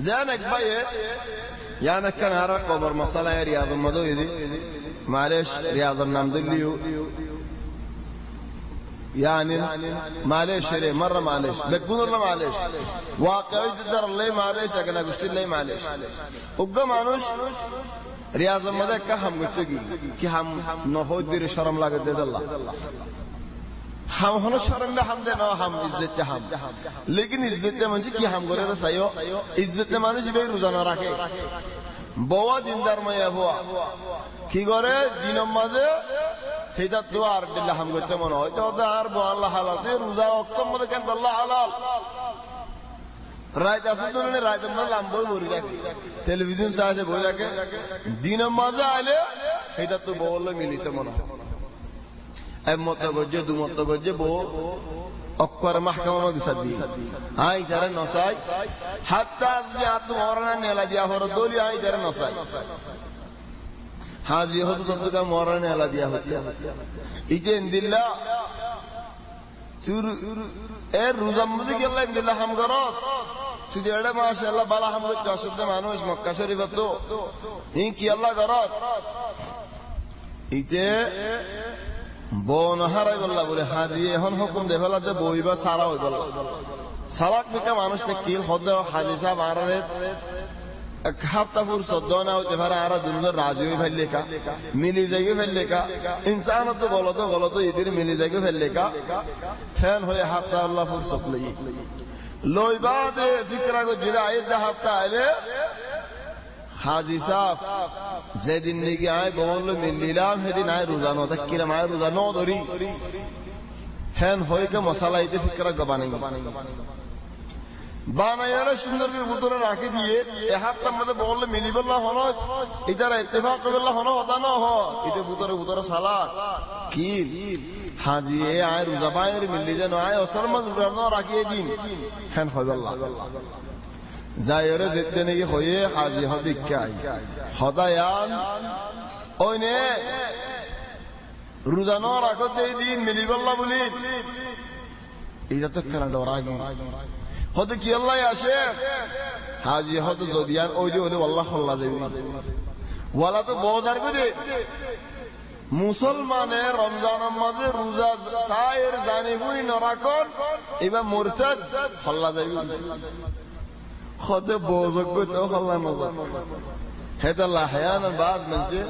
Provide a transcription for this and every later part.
زانك بايه يعني كان عرق قبر مصالح رياض المدوي دي معلش رياض النمدليو يعني معلش ليه مرة معلش بتقول الله معلش واقعي تدر الله معلش أنا قلت الله معلش وبقى معنوش رياض المدى كهم قلت كهم نفوت دير شرم لا قد الله هم هنا شرم لا هم ده هم عزت هم लेकिन عزت منشي كي هم करे तो सही हो عزت माने जी भाई रोजाना रखे बहुत दिनदार में ये हुआ की करे दिनों माजे हिदात दुआ आर दिल्ला हम करते मनो तो आर बो अल्लाह हालाते रोजा वक्तम मत के अल्लाह हलाल रात ऐसे तो ने रात में लंबो बोरी रखे टेलीविजन से आज बोला के दिनों माजे आले हिदात तो बोल मिली चे मनो अब मतबज्जे दो मतबज्जे बो अक्कर महकमा में बिसदी आई जरा नसाई हत्ता जात मोरना नेला दिया हो दोली आई जरा नसाई हाजी हो तो का मोरना नेला दिया होता इजे इंदिल्ला चुर ए रुजम्मद के अल्लाह इंदिल्ला हम गरोस तुझे माशाअल्लाह बाला हम लोग काशुद्ध मानुष मक्का शरीफ तो इन की अल्लाह गरोस इजे बोन हाराई बल्ला बोले हाजी এখন হুকুম দে ফেলাতে বইবা সারা হই বল্লা সালাক মিকা মানুষ তে কিল হদে হাজি সাহেব আরারে এক হপ্তা পুর সদনা হইতে পারে আরা দুজন রাজি হই ফেললে কা মিলি যাইবে ফেললে কা ইনসান তো গলত ইদির মিলি যাইবে ফেললে কা ফেন হয়ে হপ্তা আল্লাহ পুর সকলই লইবা দে ফিকরা গো জিরা আইদ হপ্তা আইলে हाजी साहब जेदिन निगे आए बोल मिलिलाम हेदिन आए रोजानो तक किरम आए रोजानो दरी हैन होय के मसाला इते फिक्र गबाने बानायारा सुंदर के बुतरे राखे दिए ए हफ्ता मते बोल मिलिबल्ला होनो इधर इत्तेफाक बिल्ला होनो होता ना हो इते बुतरे साला कील हाजी ए आए रोजा बायर मिलि जानो आए असर मज करनो राखिए दिन हैन होय अल्लाह जायरे जितने ने ये होये हाजी हबी क्या हदायान ओने रुदानो राखो दे दिन मिली बल्ला बुली इधर तक करना डराएगा खुद की अल्लाह या शेख हाजी खुद जोदियान ओजे ओले वल्लाह खल्ला देवी वाला तो बहुत दर को दे मुसलमान है रमजान मजे रोजा सायर जाने हुई नराकोन इबा मुर्तद खल्ला देवी خود بوزک بود او خلا نظر هذا الله أحيانا بعض من شيء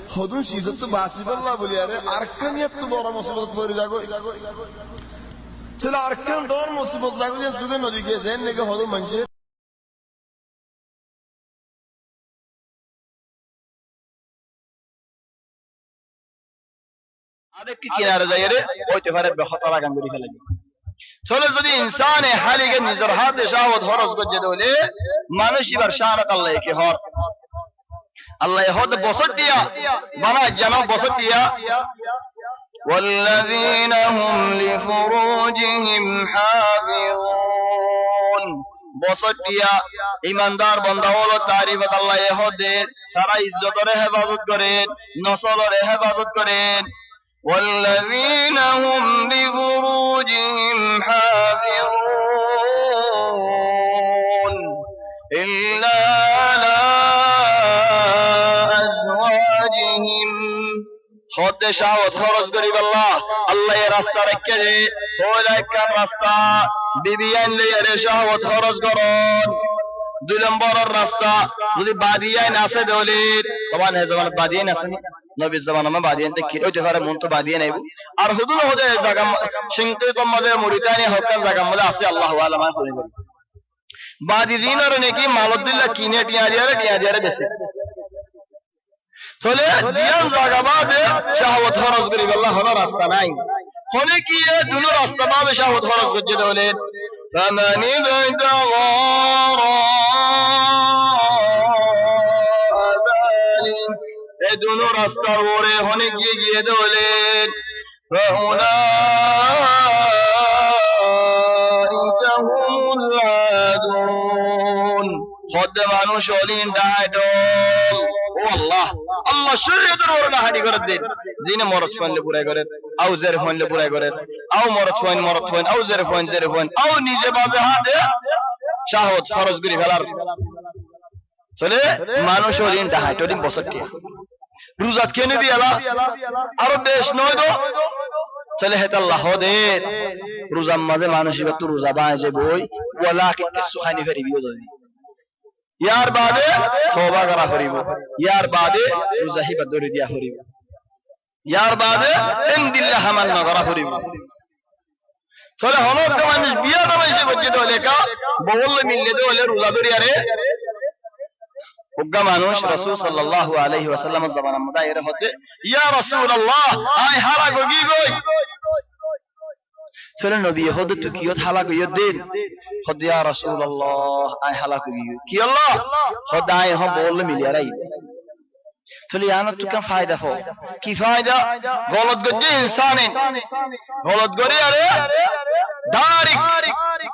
خودون شيء تو باسيب الله بولياره أركانيت تو بارا مصيبت فوری جاگو چلا أركان دور مصيبت جاگو جن سوده ندیگه زين نگه خودون من شيء आदत की किनारे जाइए वो चफारे बेखतर आगम करी चलेगी চলে যদি ইনসানে হালিগে নিজের হাতে শাহওয়াত খরচ করে দেলে মানুষ এবার শাহাদাত আল্লাহকে হর আল্লাহ হদ বছর দিয়া বানা জানো বছর দিয়া والذين هم لفروجهم حافظون বছর দিয়া ঈমানদার বান্দা হলো তারিফত আল্লাহ হদের তারা ইজ্জতের হেফাজত করেন নসলের হেফাজত করেন والذين هم لفروجهم حافظون إلا على أزواجهم خد شاوت خرج قريب الله يرستا ركجي هولك الرستا بيبيان لي شاوت خرج قرون دو نمبر الرستا যদি বাদিয়ান আছে দলিল طبعا هي زمان বাদিয়ান আছে নবী জামানা মে বাদিয়ান তে কি ওতে পারে মন তো বাদিয়ান আইবো আর হুদুল হদে জায়গা সিংতে কমদে মরিতানি হকাল জায়গা মধ্যে আছে আল্লাহু আলামা করে বাদিদিন আর নেকি মালুদ্দিল্লাহ কিনে টিয়া দিয়ারে বেশি চলে দিয়ান জায়গা বাদে শাহওয়াত খরচ করি আল্লাহ হলো রাস্তা নাই কোনে কি এ দুনো রাস্তা বাদে শাহওয়াত খরচ করতে দলে فمن ابتغى দুনো রাস্তার ওরে হনে গিয়ে দলেন فأولئك هم العادون خد মানুষ হলেন ডাইডল ও আল্লাহ শরীয়তের ওরে হাঁটি করে দেন জিনে মরদ ফোনলে পুরাই করে আও জের ফোনলে পুরাই করে আও মরদ ফোন আও জের ফোন আও নিজে বাজে হাতে শাহওয়াত খরচ করে ফেলার চলে মানুষ ওদিন ডাহাই ওদিন বছর টিয়া রোজাত কে নিবি এলা আরো বেশ নয় তো চলে হেত আল্লাহ দে রোজার মাঝে মানুষ এবার তো রোজা বাঁয় যে বই ওলা কিনতে সুখাইনি ফেরিবিও যদি ইয়ার বাদে তওবা করা করিব ইয়ার বাদে রোজা হিবা দরি দিয়া করিব ইয়ার বাদে ইনদিল্লাহ হামান নগরা করিব চলে হনর মানুষ বিয়া দামাইছে করছে তো লেখা বগল মিললে তো হলে রোজা ধরি আরে উগ্গা মানুষ রাসূল সাল্লাল্লাহু আলাইহি ওয়াসাল্লামের জবানের মধ্যে এর হতে ইয়া রাসূলুল্লাহ আই হালা গগি গই চলে নবী হতে তো কিয়ত হালা গইয় দিন হতে ইয়া রাসূলুল্লাহ আই হালা গগি কি আল্লাহ খোদাই হ বল মিলিয়া রাই চলে ইয়ানা তো কা ফায়দা হো কি ফায়দা গলত গজে ইনসানে গলত গরে আরে দারিক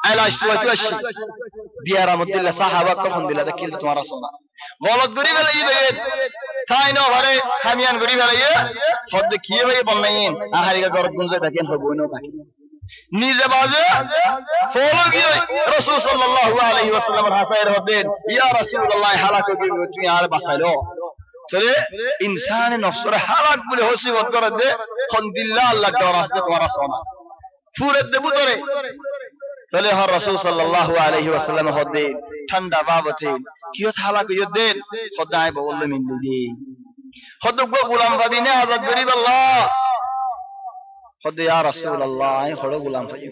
আলাশ তুয়াশ বিয়ারা মদিল্লা সাহাবা কখন দিলা দেখিল তোমার সোনা গলত গরি বেলা ই দেয় তাই না ঘরে খামিয়ান গরি বেলা ই সদ্য কিয়ে ভাই বলনাইন আহারিকা গরত গুনজে দেখেন সব বইনো থাকি নিজে বাজে ফলো গিয়ে রাসূল সাল্লাল্লাহু আলাইহি ওয়াসাল্লামের হাসায়ের হতেন ইয়া রাসূলুল্লাহ হালাক গি তুই আর বাঁচাইলো চলে ইনসানে নফসরে হালাক বলে হসিবত করে দে খন্দিল্লাহ আল্লাহ ডর আসতে তোমার সোনা ফুরে দেবু ধরে চলে হর রাসূল সাল্লাল্লাহু আলাইহি ওয়াসাল্লাম হদে ঠান্ডা বাবতে কিয়ত হালাক ইয় দেন খোদাই বললে মিন্দি দি খদব গোলাম ভাবি নে আজাদ গরিব আল্লাহ খদে ইয়া রাসূলুল্লাহ আই খড় গোলাম ভাই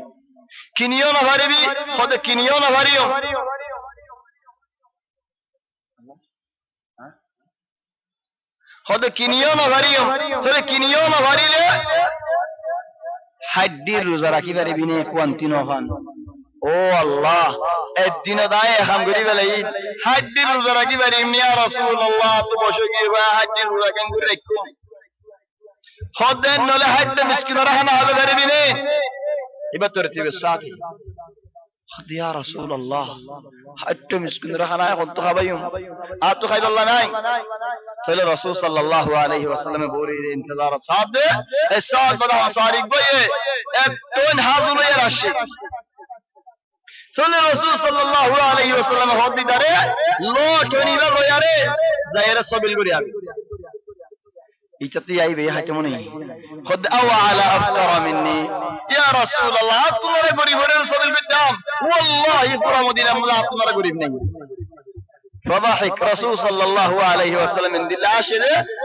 কিনিও না ভারিবি খদে কিনিও না ভারিও খদে কিনিও না ভারিও চলে কিনিও না ভারিলে হাড্ডির রোজা রাখি পারিবি নে কোয়ান্তিন হন ও আল্লাহ একদিন দায় এখন গরি বেলাই হাড্ডির রোজা রাখি পারিম ইয়া রাসূলুল্লাহ তো বসে গিয়ে ভাই হাড্ডির রোজা কেন করে রাখো খদেন নলে হাড্ডে মিসকিন রাখনা হবে পারিবি নে এবার তোর তিবে সাথী খদ ইয়া রাসূলুল্লাহ হাড্ডে মিসকিন রাখনা এখন তো খাবাইম আর তো খাইব আল্লাহ নাই চলে রাসূল সাল্লাল্লাহু আলাইহি ওয়াসাল্লাম বলে ইন্তজার সাথ দে এই সাথ বলা আসারি গয়ে এক তোন হাজুর এর আসে চলে রাসূল সাল্লাল্লাহু আলাইহি ওয়াসাল্লাম হদি দারে লো টনিবা লয়ারে যায়রা সবিল করি আবি ইতাতি আইবে হাতে মনে খদ আও আলা আফতার মিন্নি ইয়া রাসূলুল্লাহ তোমারে গরিবের সবিল করতাম ওয়াল্লাহি পুরা মদিনা মুলা তোমারে গরিব নাই فضحك رسول صلى الله عليه وسلم من دل عاشر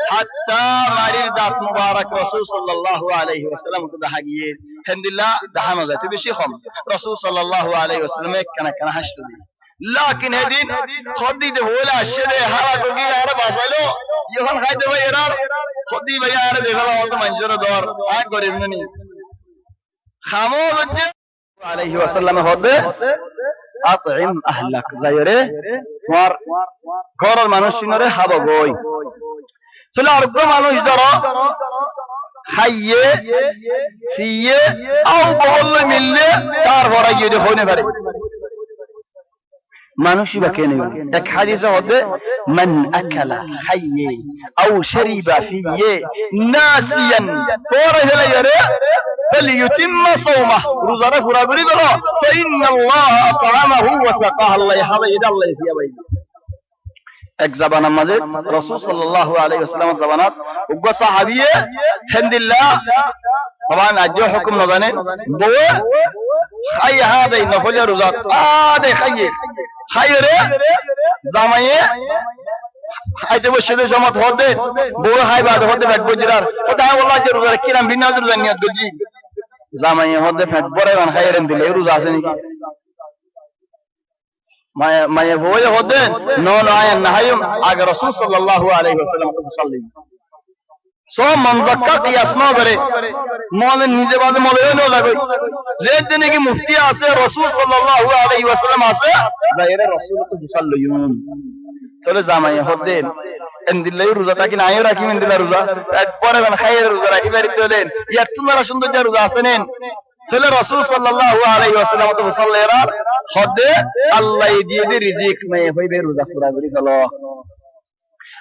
حتى مارير دات مبارك رسول صلى الله عليه وسلم تضحكيه الحمد لله دحما ذات بشي خم رسول صلى الله عليه وسلم كان حشد لكن هدين خدي ده ولا الشده حرا كوكي يار باسلو يهون خايده بھائی يار خدي بھائی يار دیکھلا ہو تو منجر دور آ غریب نني خامو عليه وسلم হদে আতইম আহলাক যায়রে তোমার ঘরের মানুষিনরে হাবো গই চলে অর্ধ মানুষ ধরো খাইয়ে ফিয়ে আও বহলে মিললে তারপরে গিয়ে দেখনে পারে মানুষই বা কেন এক হাদিসে হতে মান আকালা খাইয়ে আও শরিবা ফিয়ে নাসিয়ান পরে হলে যারে فليتم صومه روزه পুরা করি দাও فإن الله أطعمه وسقاه الله يحيي الله يحيي এক জাবানার মাঝে রাসূল সাল্লাল্লাহু আলাইহি ওয়াসাল্লামের জাবানাত উগ্র সাহাবিয়ে আলহামদুলিল্লাহ সবান আজ হুকুম না জানে বউ খাই হাদাই নফল রোজা আদে খাইরে জামাইয়ে আইতে বসে জমাত হতে বউ খাইবা হতে ব্যাগ বজিরার ওটা আল্লাহ যে রোজা কিরাম বিনা রোজা নিয়ত করজি জামাইয়ে হতে ফেট বড় বান খাইরেন দিলে রোজা আছে নাকি মায়ে বউয়ে হতে নো আয়ান নাহায়ুম আগে রাসূল সাল্লাল্লাহু আলাইহি ওয়াসাল্লাম তো সাল্লাল্লাহু সো মনজাক্কা কিয়াস ন করে মোলে নিজে বাদে মোলে ন লাগই যে দিনে কি মুফতি আছে রাসূল সাল্লাল্লাহু আলাইহি ওয়াসাল্লাম আছে যায়রে রাসূল তো সাল্লাল্লাহু চলে জামাই হতে এন্দিল্লাই রোজাটা কি নাই রাখি এন্দিল্লা রোজা একবারে বান খাইরে রোজা রাখি পারি তোলেন ইয়া তোমরা সুন্দর যে রোজা আছেন চলে রাসূল সাল্লাল্লাহু আলাইহি ওয়াসাল্লাম তো সাল্লাল্লাহু হদে আল্লাহ দিয়ে দি রিজিক মে হইবে রোজা পুরা করি গলো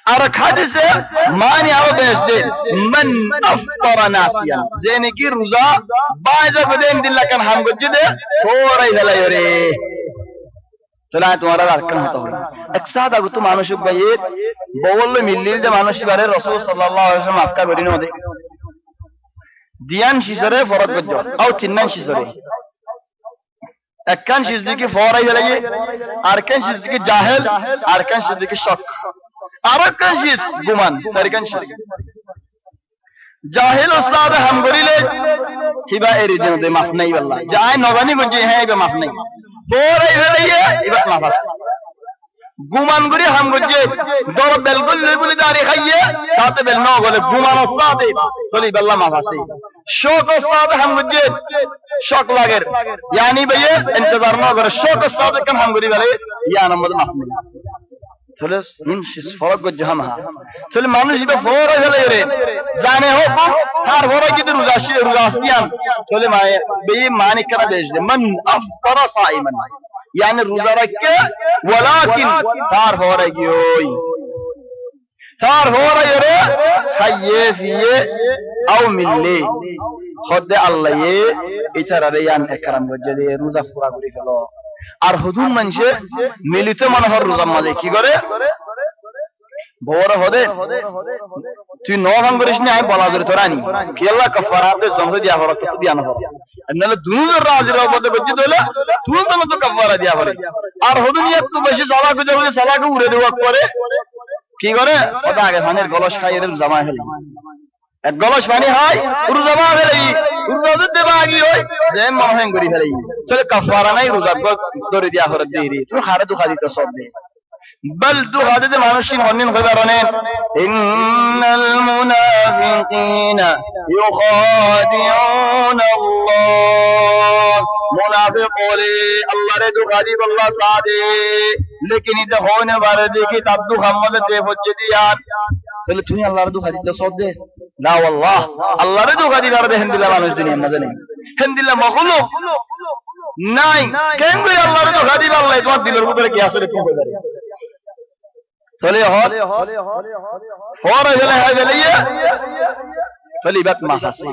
আর হাদিসে মানে আরো বেশ দে মান আফতারা নাসিয়ান যে নাকি রোজা বাজা বদেন দিল্লা কান হাম গজ্জে দে থোড়াই ফেলাই রে চলে তোমার আর কান হতো একসাথ আগত মানুষক বাইয়ে বগল মিল্লিল যে মানুষ বারে রাসূল সাল্লাল্লাহু আলাইহি ওয়াসাল্লাম আফকা করি নদে দিয়ান শিসরে ফরজ গজ্জ আও চিন্নান শিসরে একখান শিসদিকে ফরাই লাগে আরকান শিসদিকে জাহেল আরকান শিসদিকে শক আরকান শিস গুমান সারকান শিস জাহেল উস্তাদ হাম করিলে হিবা এরি দে মাফ নাই আল্লাহ যায় নজানি গজ্জি হ্যাঁ ইবা মাফ নাই ফরাই লাগে ইবা মাফ আছে গুমান করি হাম গজ্জে দর বেল গলে বলে দাঁড়ি খাইয়ে সাথে বেল ন গলে গুমান উস্তাদে চলি আল্লাহ মাফ আছে শোক উস্তাদ হাম গজ্জে শক লাগের यानी भैया इंतजार न करे शोक उस्ताद कम हम गरी वाले या नमद माफ नहीं চলে নিন ফরক গজ্জে হাম হা চলে মানুষ ইবা ফরাই হলে রে জানে হো তার ফরাই কি রোজা আসিয়ান চলে মায়ে বেই মানিক করা বেশ দে মান আফতারা সাইমান يعني রোজা রাখে ওয়ালাকিন তার ফরাই কি ওই তার ফরাই রে খাইয়ে ফিয়ে আও মিললে খদে আল্লাহ ইতারা রে ইয়ান একরাম গজ্জে দে রোজা পুরা করে গেল আর হুদুম মানুষে মিলিত মনোহর রোজার মাঝে কি করে বড় হদে তুই ন ভাঙ করিস না আমি বলা ধরে তোরা নি কি আল্লাহ কাফারাতে জমে দিয়া হলো তো দিয়া না হবে নালে দুনুর রাজের উপরে গজ্জি দলে তুই তো কাফারা দিয়া হবে আর হুদুম একটু বেশি সালাক করে সালাক উড়ে দেওয়া করে কি করে ওটা আগে ধানের গলস খাই এর জমা হলো এক গলস পানি হয় পুরো জমা হলেই রোজা দেবা আগি হয় যে মহান করি ফেলাই চলে কাফারা নাই রোজা ধরে দিয়া হরে দেরি তুই হারে দুখা দিতে সব দে বল দুখা দিতে মানুষিন হন্নিন হইবারনে ইন্নাল মুনাফিকিনা ইউখাদিউন আল্লাহ মুনাফিক বলে আল্লাহরে দুখা দিব আল্লাহ সাদে লেকিন ইতে হনে বারে দেখি তার দুখা মলে তে হচ্ছে দিয়ান তাহলে তুমি আল্লাহর দুখা দিতে সব দে না আল্লাহ আল্লাহরে দুখা দিবার দে হিন্দিলা মানুষ দুনিয়ার মধ্যে নেই হিন্দিলা মখলুক নাই কেন করে আল্লাহরে দুখা দিবা আল্লাহ তোমার দিলের ভিতরে কি আসলে কি হয়ে যাবে চলে হল হরে গেলে হয় গেলে চলি বাত মাফ আছে